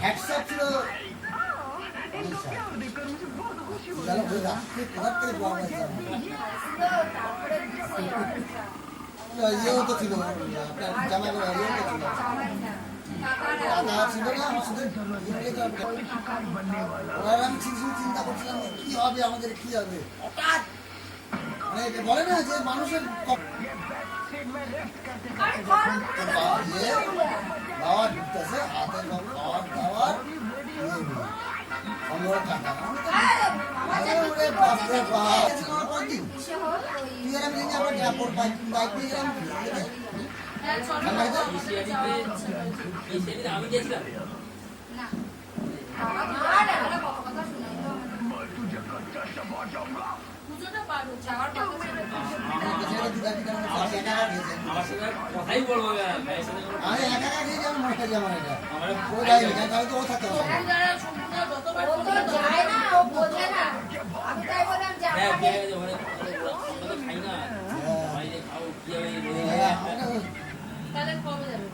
hats off ছিল চলো ওই রাত্রে কোথার থেকে পাওয়া গেছে ইয়েও তো ছিল আপনার জামা ইয়েও তো ছিল দাদা ছিল না আমার সাথে ওরা আমি চিন্তা করছিলাম কি হবে আমাদের কি হবে হঠাৎ মানে বলে না যে মানুষের বাবা ঢুকতেছে হাতের খাবার দাবার সংগ্রহ টাকা আমি গেছিলাম কথাই বলবো খাই না তাহলে কবে যাবে